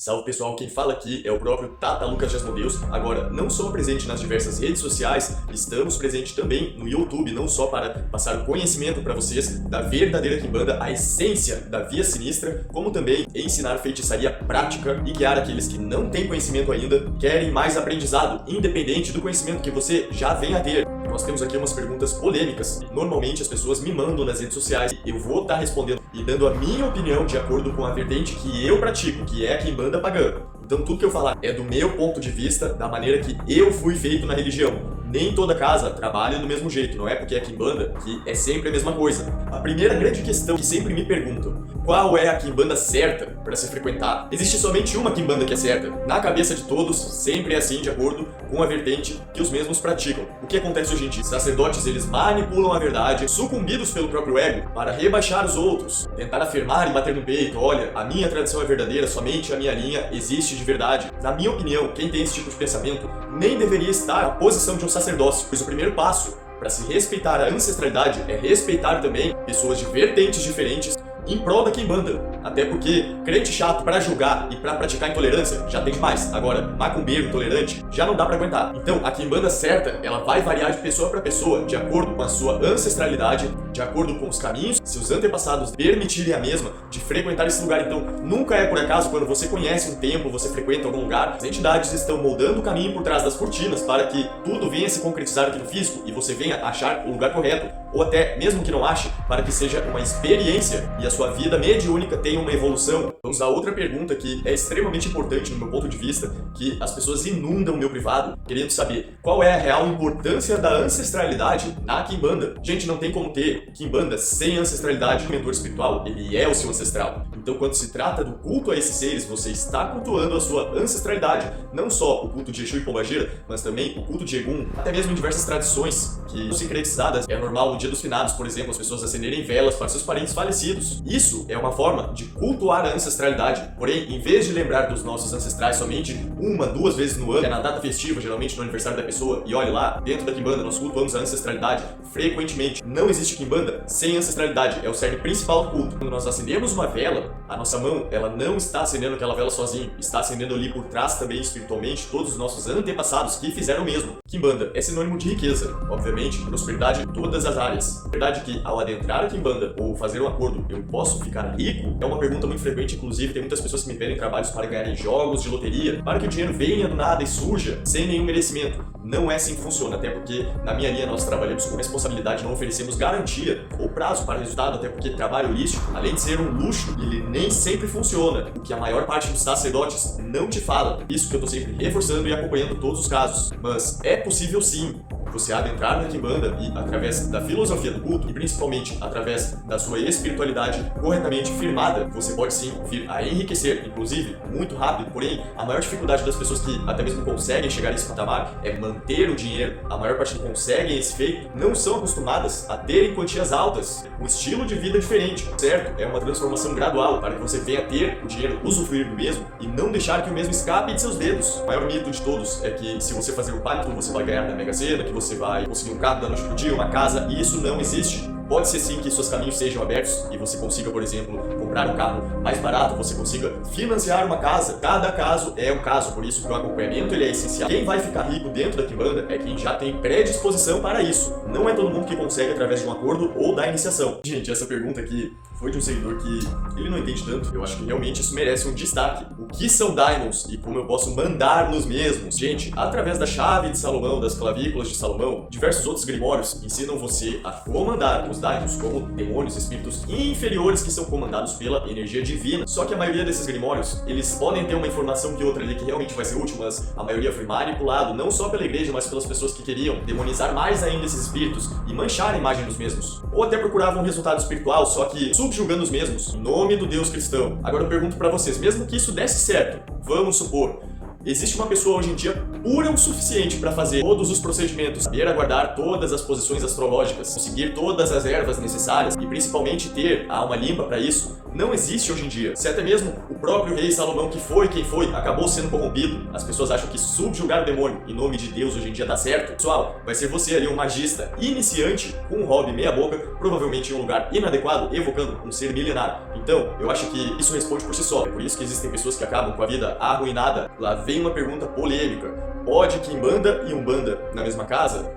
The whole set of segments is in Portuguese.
Salve pessoal, quem fala aqui é o próprio Tata Lucas de Asmodeus. Agora, não só presente nas diversas redes sociais, estamos presentes também no YouTube, não só para passar o conhecimento para vocês da verdadeira Quimbanda, a essência da via sinistra, como também ensinar feitiçaria prática e guiar aqueles que não têm conhecimento ainda, querem mais aprendizado, independente do conhecimento que você já vem a ter. Nós temos aqui umas perguntas polêmicas. Normalmente as pessoas me mandam nas redes sociais e eu vou estar respondendo e dando a minha opinião de acordo com a vertente que eu pratico, que é a Quimbanda pagã. Então tudo que eu falar é do meu ponto de vista, da maneira que eu fui feito na religião. Nem toda casa trabalha do mesmo jeito, não é porque é Quimbanda que é sempre a mesma coisa. A primeira grande questão que sempre me perguntam: qual é a Quimbanda certa para se frequentar? Existe somente uma Quimbanda que é certa. Na cabeça de todos, sempre é assim, de acordo com a vertente que os mesmos praticam. O que acontece hoje em dia? Sacerdotes, eles manipulam a verdade, sucumbidos pelo próprio ego, para rebaixar os outros, tentar afirmar e bater no peito: olha, a minha tradição é verdadeira, somente a minha linha existe de verdade. Na minha opinião, quem tem esse tipo de pensamento nem deveria estar na posição de um sacerdócio, pois o primeiro passo para se respeitar a ancestralidade é respeitar também pessoas de vertentes diferentes em prol da Quimbanda. Até porque crente chato para julgar e para praticar intolerância já tem demais. Agora, macumbeiro intolerante já não dá para aguentar. Então, a Quimbanda certa, ela vai variar de pessoa para pessoa, de acordo com a sua ancestralidade, de acordo com os caminhos, se os antepassados permitirem a mesma, de frequentar esse lugar. Então, nunca é por acaso quando você conhece um templo, você frequenta algum lugar, as entidades estão moldando o caminho por trás das cortinas para que tudo venha se concretizar aqui no físico e você venha achar o lugar correto, ou até mesmo que não ache, para que seja uma experiência e a sua vida mediúnica tenha uma evolução. Vamos a outra pergunta que é extremamente importante no meu ponto de vista, que as pessoas inundam o meu privado querendo saber qual é a real importância da ancestralidade na Quimbanda. Gente, não tem como ter Quimbanda sem ancestralidade. O mentor espiritual, ele é o seu ancestral. Então, quando se trata do culto a esses seres, você está cultuando a sua ancestralidade. Não só o culto de Exu e Pombagira, mas também o culto de Egum, até mesmo em diversas tradições que são sincretizadas. É normal no Dia dos Finados, por exemplo, as pessoas acenderem velas para seus parentes falecidos. Isso é uma forma de cultuar a ancestralidade. Porém, em vez de lembrar dos nossos ancestrais somente uma, duas vezes no ano, que é na data festiva, geralmente no aniversário da pessoa, e olhe lá, dentro da Quimbanda nós cultuamos a ancestralidade frequentemente. Não existe Quimbanda sem ancestralidade, é o cerne principal do culto. Quando nós acendemos uma vela, a nossa mão, ela não está acendendo aquela vela sozinho, está acendendo ali por trás também espiritualmente todos os nossos antepassados que fizeram o mesmo. Quimbanda é sinônimo de riqueza, obviamente, prosperidade em todas as áreas. A verdade é que ao adentrar a Quimbanda ou fazer um acordo, eu posso ficar rico? É uma pergunta muito frequente, inclusive tem muitas pessoas que me pedem trabalhos para ganharem jogos de loteria, para que o dinheiro venha do nada e surja sem nenhum merecimento. Não é assim que funciona, até porque na minha linha nós trabalhamos com responsabilidade, não oferecemos garantia ou prazo para resultado, até porque trabalho holístico, além de ser um luxo, ele nem sempre funciona, o que a maior parte dos sacerdotes não te fala. Isso que eu tô sempre reforçando e acompanhando todos os casos. Mas é possível sim você adentrar na Quimbanda e, através da filosofia do culto, e principalmente através da sua espiritualidade corretamente firmada, você pode sim vir a enriquecer, inclusive, muito rápido. Porém, a maior dificuldade das pessoas que até mesmo conseguem chegar a esse patamar é manter o dinheiro. A maior parte que conseguem esse feito não são acostumadas a terem quantias altas, um estilo de vida diferente, certo? É uma transformação gradual para que você venha ter o dinheiro, usufruir do mesmo e não deixar que o mesmo escape de seus dedos. O maior mito de todos é que se você fazer o pacto, você vai ganhar na Mega Sena, que você vai conseguir um carro da noite pro dia, uma casa, e isso não existe. Pode ser sim que seus caminhos sejam abertos e você consiga, por exemplo, comprar um carro mais barato, você consiga financiar uma casa. Cada caso é um caso, por isso que o acompanhamento ele é essencial. Quem vai ficar rico dentro da Quimbanda é quem já tem predisposição para isso. Não é todo mundo que consegue através de um acordo ou da iniciação. Gente, essa pergunta aqui foi de um seguidor que ele não entende tanto. Eu acho que realmente isso merece um destaque. O que são Daimons e como eu posso mandar nos mesmos? Gente, através da chave de Salomão, das clavículas de Salomão, diversos outros grimórios ensinam você a comandar os Daimons como demônios, espíritos inferiores que são comandados pela energia divina. Só que a maioria desses grimórios, eles podem ter uma informação que outra ali que realmente vai ser útil, mas a maioria foi manipulado, não só pela igreja, mas pelas pessoas que queriam demonizar mais ainda esses espíritos e manchar a imagem dos mesmos. Ou até procuravam um resultado espiritual, só que subjugando os mesmos, em nome do Deus cristão. Agora eu pergunto pra vocês, mesmo que isso desse certo, vamos supor, existe uma pessoa hoje em dia pura o suficiente para fazer todos os procedimentos, saber aguardar todas as posições astrológicas, conseguir todas as ervas necessárias e principalmente ter a alma limpa para isso, não existe hoje em dia. Se até mesmo o próprio rei Salomão, que foi quem foi, acabou sendo corrompido, as pessoas acham que subjugar o demônio em nome de Deus hoje em dia dá certo. Pessoal, vai ser você ali um magista iniciante com um hobby meia boca, provavelmente em um lugar inadequado, evocando um ser milenar. Então, eu acho que isso responde por si só. É por isso que existem pessoas que acabam com a vida arruinada. Lá vem uma pergunta polêmica. Pode quimbanda e umbanda na mesma casa?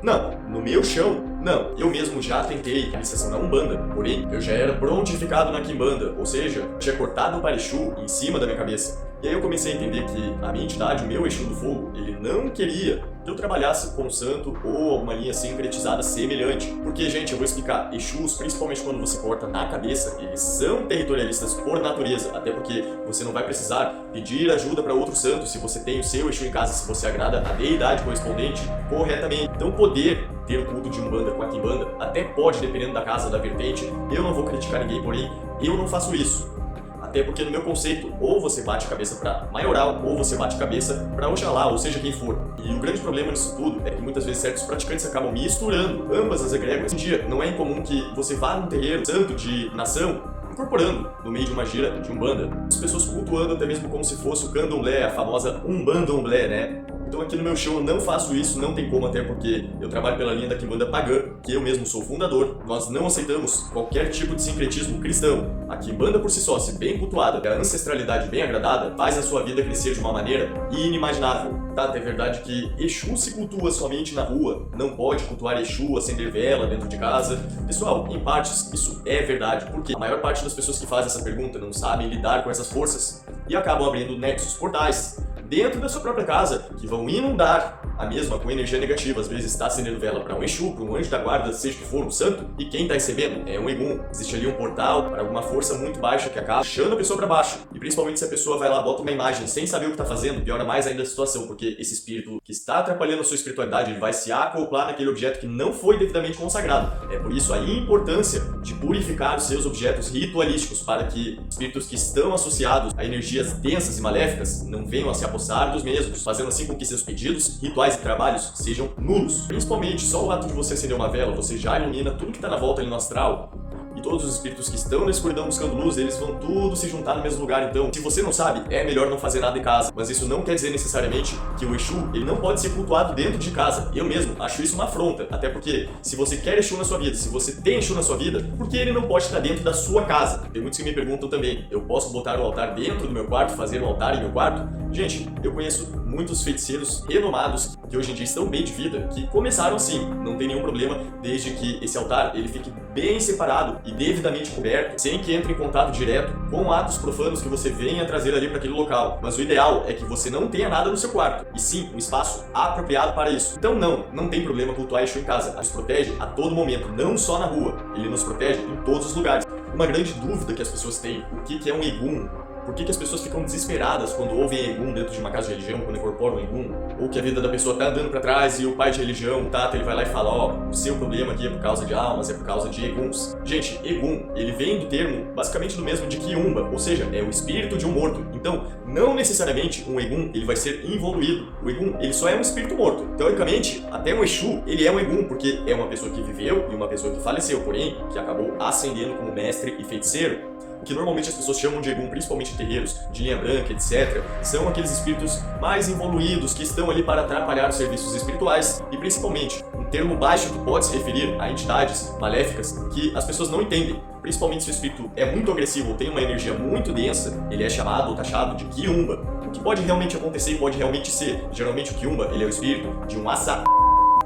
Não, no meu chão, não. Eu mesmo já tentei a iniciação na Umbanda, porém eu já era prontificado na Quimbanda, ou seja, tinha cortado um parechu em cima da minha cabeça. E aí eu comecei a entender que a minha entidade, o meu Exu do Fogo, ele não queria que eu trabalhasse com santo ou alguma linha sincretizada semelhante. Porque, gente, eu vou explicar, Exus, principalmente quando você corta na cabeça, eles são territorialistas por natureza, até porque você não vai precisar pedir ajuda para outro santo se você tem o seu Exu em casa, se você agrada a deidade correspondente corretamente. Então, poder ter o culto de Umbanda com a Quimbanda até pode, dependendo da casa, da vertente. Eu não vou criticar ninguém, porém, eu não faço isso. Até porque no meu conceito, ou você bate a cabeça pra maioral, ou você bate a cabeça pra Oxalá, ou seja quem for. E o grande problema nisso tudo é que muitas vezes certos praticantes acabam misturando ambas as egrégoras. Hoje em dia, não é incomum que você vá num terreiro santo de nação, incorporando no meio de uma gira de Umbanda, as pessoas cultuando até mesmo como se fosse o candomblé, a famosa umbandomblé, né? Então aqui no meu show eu não faço isso, não tem como, até porque eu trabalho pela linha da Quimbanda Pagã, que eu mesmo sou fundador. Nós não aceitamos qualquer tipo de sincretismo cristão. A Quimbanda por si só, se bem cultuada, a ancestralidade bem agradada, faz a sua vida crescer de uma maneira inimaginável. Tá, é verdade que Exu se cultua somente na rua, não pode cultuar Exu, acender vela dentro de casa. Pessoal, em partes isso é verdade, porque a maior parte das pessoas que fazem essa pergunta não sabem lidar com essas forças e acabam abrindo nexos, portais, dentro da sua própria casa, que vão inundar a mesma com energia negativa. Às vezes está acendendo vela para um Exu, para um anjo da guarda, seja que for um santo, e quem está recebendo é um Egum. Existe ali um portal para alguma força muito baixa que acaba puxando a pessoa para baixo. E principalmente se a pessoa vai lá, bota uma imagem sem saber o que está fazendo, piora mais ainda a situação, porque esse espírito que está atrapalhando a sua espiritualidade, ele vai se acoplar naquele objeto que não foi devidamente consagrado. É por isso a importância de purificar os seus objetos ritualísticos, para que espíritos que estão associados a energias densas e maléficas não venham a se apossar dos mesmos, fazendo assim com que seus pedidos, rituais e trabalhos sejam nulos. Principalmente, só o ato de você acender uma vela, você já ilumina tudo que está na volta ali no astral. E todos os espíritos que estão na escuridão buscando luz, eles vão tudo se juntar no mesmo lugar. Então, se você não sabe, é melhor não fazer nada em casa. Mas isso não quer dizer necessariamente que o Exu, ele não pode ser cultuado dentro de casa. Eu mesmo acho isso uma afronta. Até porque, se você quer Exu na sua vida, se você tem Exu na sua vida, por que ele não pode estar dentro da sua casa? Tem muitos que me perguntam também, eu posso botar o altar dentro do meu quarto, fazer um altar em meu quarto? Gente, eu conheço muitos feiticeiros renomados que hoje em dia estão bem de vida, que começaram assim, não tem nenhum problema, desde que esse altar ele fique bem separado e devidamente coberto, sem que entre em contato direto com atos profanos que você venha trazer ali para aquele local. Mas o ideal é que você não tenha nada no seu quarto, e sim um espaço apropriado para isso. Então não tem problema cultuar Exu em casa. Nos protege a todo momento, não só na rua, ele nos protege em todos os lugares. Uma grande dúvida que as pessoas têm, o que é um Egum? Por que as pessoas ficam desesperadas quando ouvem Egum dentro de uma casa de religião, quando incorporam Egum? Ou que a vida da pessoa tá andando para trás e o pai de religião, Tata, ele vai lá e fala, ó, o seu problema aqui é por causa de almas, é por causa de Eguns. Gente, Egum, ele vem do termo basicamente do mesmo de Quiumba, ou seja, é o espírito de um morto. Então, não necessariamente um Egum, ele vai ser involuído. O Egum, ele só é um espírito morto. Teoricamente, até um Exu, ele é um Egum, porque é uma pessoa que viveu e uma pessoa que faleceu, porém, que acabou ascendendo como mestre e feiticeiro. Que normalmente as pessoas chamam de Egum, principalmente em terreiros de linha branca, etc., são aqueles espíritos mais evoluídos que estão ali para atrapalhar os serviços espirituais e, principalmente, um termo baixo que pode se referir a entidades maléficas que as pessoas não entendem. Principalmente se o espírito é muito agressivo ou tem uma energia muito densa, ele é chamado ou taxado de Quiumba. O que pode realmente acontecer e pode realmente ser. Geralmente o Quiumba, ele é o espírito de um assa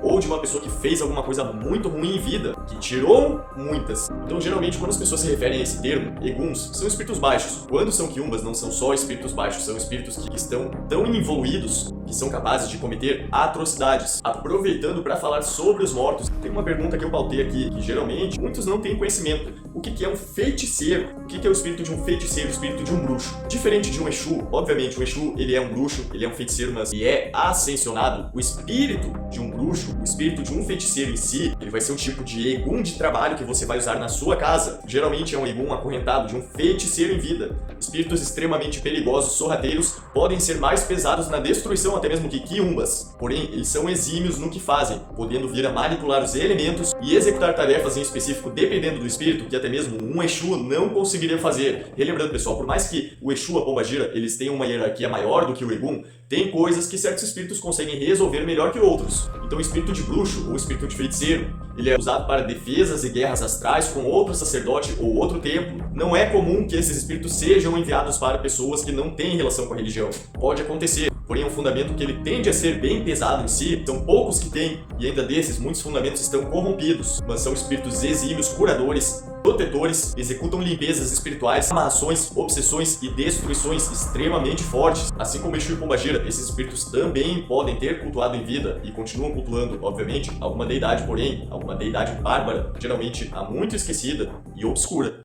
ou de uma pessoa que fez alguma coisa muito ruim em vida, que tirou muitas. Então, geralmente, quando as pessoas se referem a esse termo, Eguns, são espíritos baixos. Quando são Quiumbas, não são só espíritos baixos, são espíritos que estão tão evoluídos que são capazes de cometer atrocidades. Aproveitando para falar sobre os mortos, tem uma pergunta que eu pautei aqui, que geralmente muitos não têm conhecimento. O que é um feiticeiro? O que é o espírito de um feiticeiro, o espírito de um bruxo? Diferente de um Exu, obviamente, o Exu, ele é um bruxo, ele é um feiticeiro, mas ele é ascensionado. O espírito de um bruxo, o espírito de um feiticeiro em si, ele vai ser um tipo de Egum de trabalho que você vai usar na sua casa. Geralmente é um Egum acorrentado de um feiticeiro em vida. Espíritos extremamente perigosos, sorrateiros, podem ser mais pesados na destruição até mesmo que Quiumbas. Porém, eles são exímios no que fazem, podendo vir a manipular os elementos e executar tarefas em específico dependendo do espírito, que até até mesmo um Exu não conseguiria fazer. Relembrando, pessoal, por mais que o Exu, a Pombagira, eles tenham uma hierarquia maior do que o Egum, tem coisas que certos espíritos conseguem resolver melhor que outros. Então o espírito de bruxo ou espírito de feiticeiro, ele é usado para defesas e guerras astrais com outro sacerdote ou outro templo. Não é comum que esses espíritos sejam enviados para pessoas que não têm relação com a religião. Pode acontecer, porém é um fundamento que ele tende a ser bem pesado em si, são poucos que têm, e ainda desses, muitos fundamentos estão corrompidos, mas são espíritos exímios, curadores, protetores, executam limpezas espirituais, amarrações, obsessões e destruições extremamente fortes. Assim como Exu e Pombagira, esses espíritos também podem ter cultuado em vida e continuam cultuando, obviamente, alguma deidade, porém, alguma deidade bárbara, geralmente há muito esquecida e obscura.